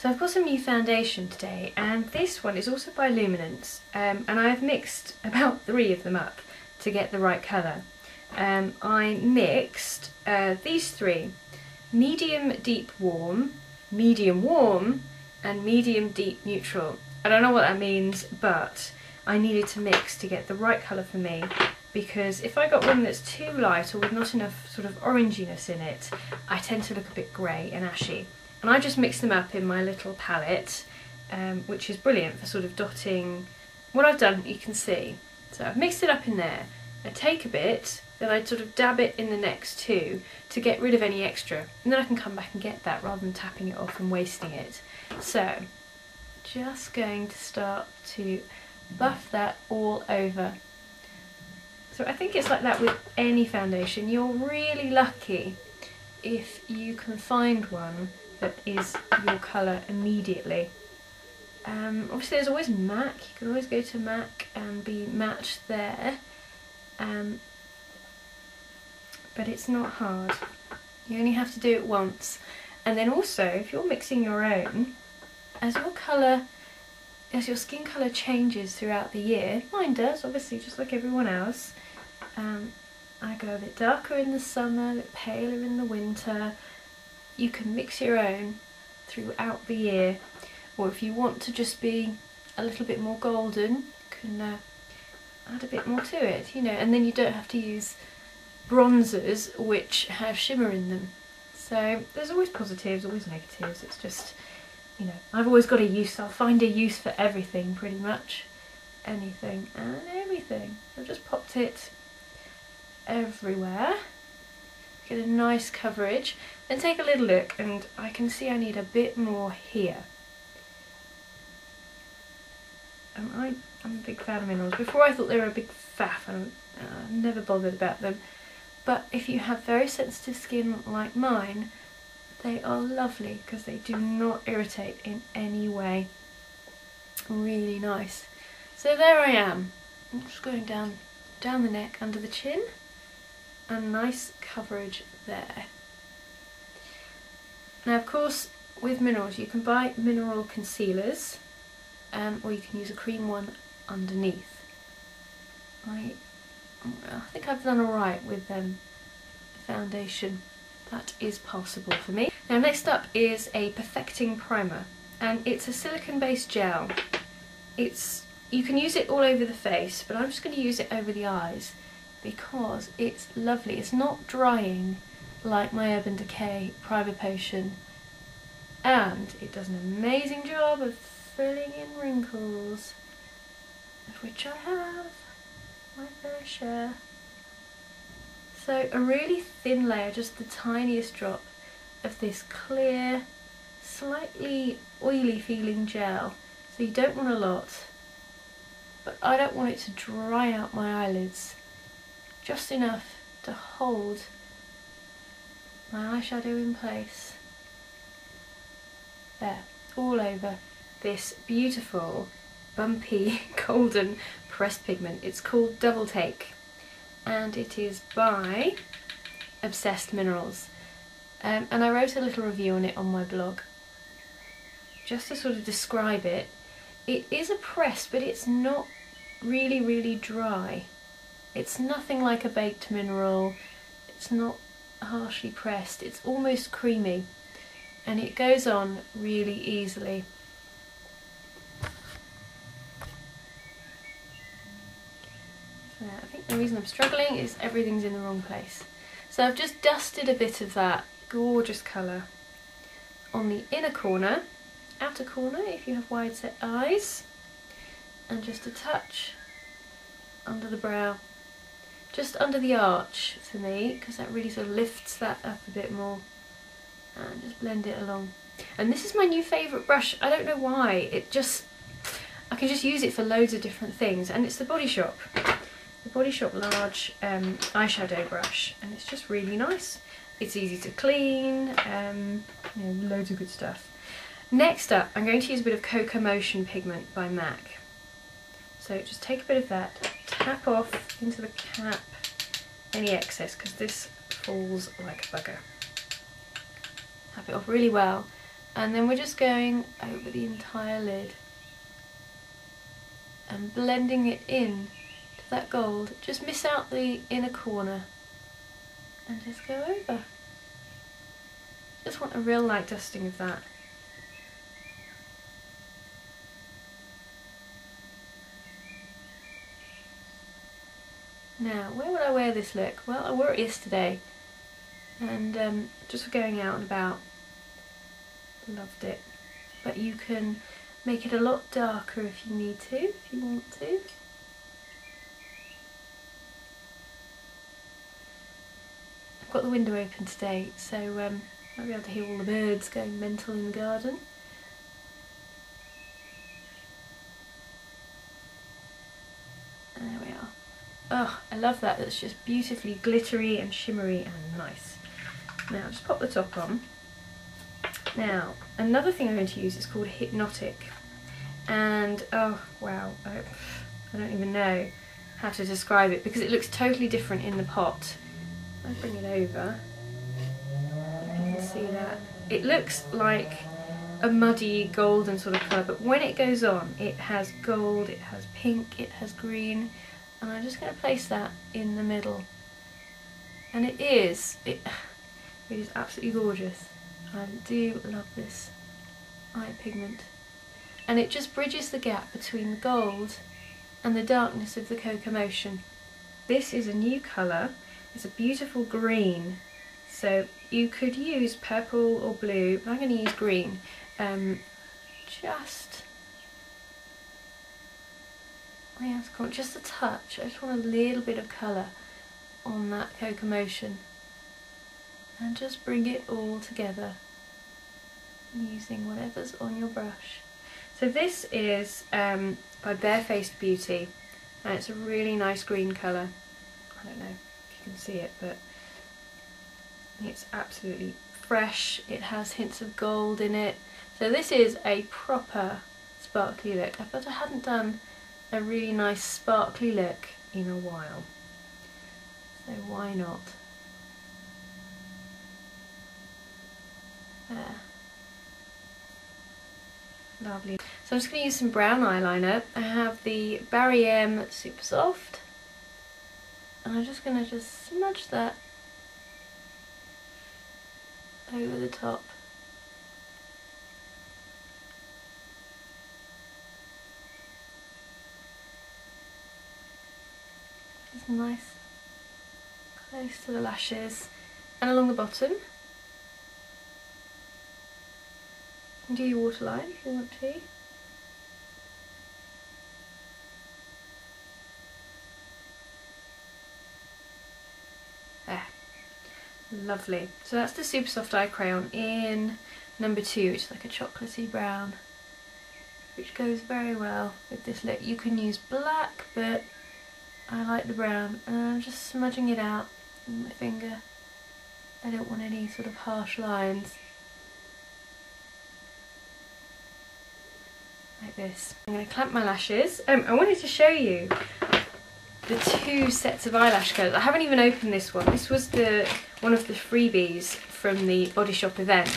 So I've got some new foundation today, and this one is also by Luminance, and I've mixed about 3 of them up to get the right colour. I mixed these 3, medium deep warm, medium warm, and medium deep neutral. I don't know what that means, but I needed to mix to get the right colour for me, because if I got one that's too light or with not enough sort of oranginess in it, I tend to look a bit grey and ashy. And I just mix them up in my little palette, which is brilliant for sort of dotting. What I've done, you can see. So I've mixed it up in there. I take a bit, then I sort of dab it in the next 2 to get rid of any extra. And then I can come back and get that rather than tapping it off and wasting it. So, just going to start to buff that all over. So I think it's like that with any foundation. You're really lucky if you can find one that is your colour immediately. Obviously there's always MAC, you can always go to MAC and be matched there, but it's not hard. You only have to do it once. And then also, if you're mixing your own, as your skin colour changes throughout the year, mine does obviously just like everyone else, I go a bit darker in the summer, a bit paler in the winter. You can mix your own throughout the year, or if you want to just be a little bit more golden, you can add a bit more to it, you know, and then you don't have to use bronzers which have shimmer in them. So there's always positives, always negatives. It's just, you know, I've always got a use. I'll find a use for everything pretty much, anything and everything. I've just popped it everywhere. Get a nice coverage, then take a little look, and I can see I need a bit more here. I'm a big fan of minerals. Before I thought they were a big faff, and I never bothered about them. But if you have very sensitive skin like mine, they are lovely because they do not irritate in any way. Really nice. So there I am. I'm just going down the neck, under the chin. And nice coverage there. Now of course with minerals you can buy mineral concealers, or you can use a cream one underneath. I think I've done alright with foundation. That is possible for me. Now next up is a perfecting primer, and it's a silicone based gel. You can use it all over the face, but I'm just going to use it over the eyes because it's lovely. It's not drying like my Urban Decay Primer Potion, and it does an amazing job of filling in wrinkles, of which I have my fair share. So a really thin layer, just the tiniest drop of this clear, slightly oily feeling gel. So you don't want a lot, but I don't want it to dry out my eyelids. Just enough to hold my eyeshadow in place. There, all over this beautiful, bumpy, golden pressed pigment. It's called Double Take, and it is by Obsessed Minerals. And I wrote a little review on it on my blog. Just to sort of describe it, it is a press, but it's not really dry. It's nothing like a baked mineral, it's not harshly pressed, it's almost creamy, and it goes on really easily. So I think the reason I'm struggling is everything's in the wrong place. So I've just dusted a bit of that gorgeous colour on the inner corner, outer corner if you have wide set eyes, and just a touch under the brow. Just under the arch for me, because that really sort of lifts that up a bit more, and just blend it along. And this is my new favourite brush. I don't know why, I can just use it for loads of different things, and it's the Body Shop large eyeshadow brush, and it's just really nice. It's easy to clean, you know, loads of good stuff. Next up, I'm going to use a bit of Cocomotion pigment by MAC. So just take a bit of that, tap off into the cap any excess, because this falls like a bugger. Tap it off really well, And then we're just going over the entire lid and blending it in to that gold. Just miss out the inner corner and just go over. Just want a real light dusting of that. Now, where would I wear this look? Well, I wore it yesterday, and just for going out and about, loved it. But you can make it a lot darker if you need to, if you want to. I've got the window open today, so I'll be able to hear all the birds going mental in the garden. And there we are. Oh, I love that. That's just beautifully glittery and shimmery and nice. Now, just pop the top on. Now, another thing I'm going to use is called Hypnotic. And, oh, wow, I don't even know how to describe it because it looks totally different in the pot. I bring it over. You can see that. It looks like a muddy golden sort of colour, but when it goes on, it has gold, it has pink, it has green. And I'm just going to place that in the middle. And it is absolutely gorgeous. I do love this eye pigment. And it just bridges the gap between the gold and the darkness of the Cocomotion. This is a new colour. It's a beautiful green. So you could use purple or blue, but I'm going to use green. Just a touch. I just want a little bit of colour on that Cocomotion. And just bring it all together using whatever's on your brush. So this is by Barefaced Beauty, and it's a really nice green colour. I don't know if you can see it, but it's absolutely fresh. It has hints of gold in it. So this is a proper sparkly look, but I hadn't done a really nice sparkly look in a while. So why not? There. Lovely. So I'm just going to use some brown eyeliner. I have the Barry M Supersoft, and I'm just going to smudge that over the top. It's nice, close to the lashes and along the bottom. You can do your waterline if you want to. There. Lovely. So that's the Supersoft eye crayon in number 2, which is like a chocolatey brown, which goes very well with this look. You can use black, but I like the brown, and I'm just smudging it out with my finger. I don't want any sort of harsh lines. Like this. I'm going to clamp my lashes. I wanted to show you the 2 sets of eyelash colours. I haven't even opened this one. This was one of the freebies from the Body Shop event.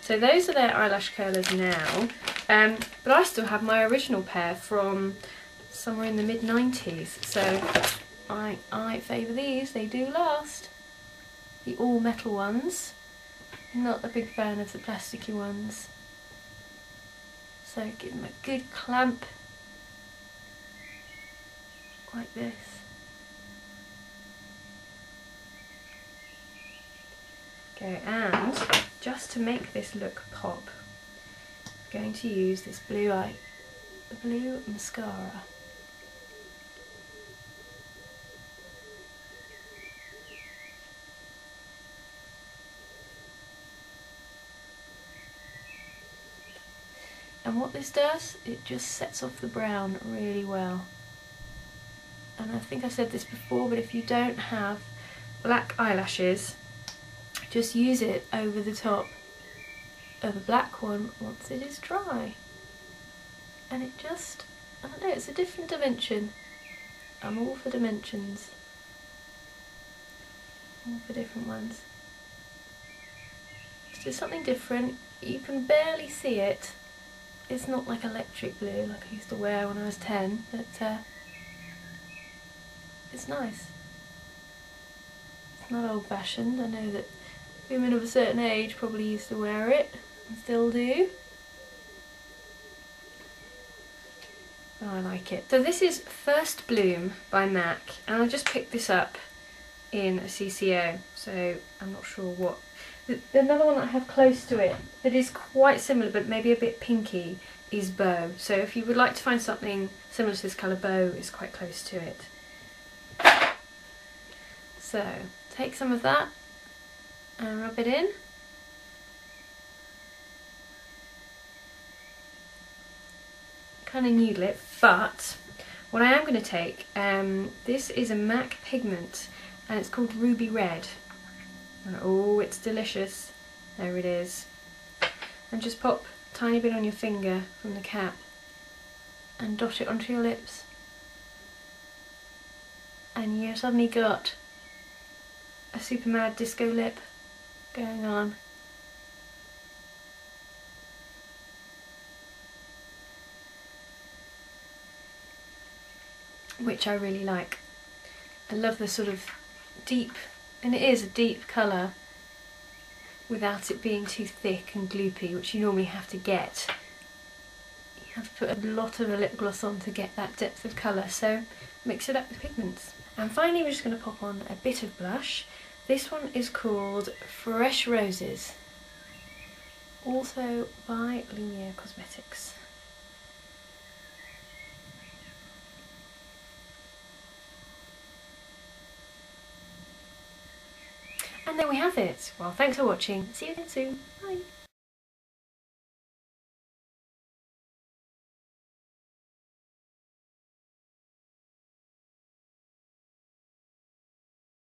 So those are their eyelash colours now. But I still have my original pair from somewhere in the mid-90s. So I favour these. They do last. The all metal ones. Not a big fan of the plasticky ones. So give them a good clamp, like this. Okay, and just to make this look pop, I'm going to use this blue mascara. And what this does, it just sets off the brown really well. And I think I said this before, but if you don't have black eyelashes, just use it over the top of a black one once it is dry. And it just, I don't know, it's a different dimension. I'm all for dimensions. All for different ones. Just do something different. You can barely see it. It's not like electric blue like I used to wear when I was 10, but it's nice. It's not old-fashioned. I know that women of a certain age probably used to wear it and still do. Oh, I like it. So this is First Bloom by MAC, and I just picked this up in a CCO, so I'm not sure what. Another one that I have close to it that is quite similar but maybe a bit pinky is Beaux. So if you would like to find something similar to this colour, Beaux is quite close to it. So take some of that and rub it in. Kind of nude lip, but what I am going to take, this is a MAC Pigment and it's called Ruby Red. And oh, it's delicious. There it is. And just pop a tiny bit on your finger from the cap and dot it onto your lips. And you've suddenly got a super mad disco lip going on. Which I really like. I love the sort of deep, and it is a deep colour without it being too thick and gloopy, which you normally have to get. You have to put a lot of a lip gloss on to get that depth of colour, so mix it up with pigments. And finally we're just going to pop on a bit of blush. This one is called Fresh Roses, also by Lumiere Cosmetics. And there we have it. Well, thanks for watching. See you again soon. Bye.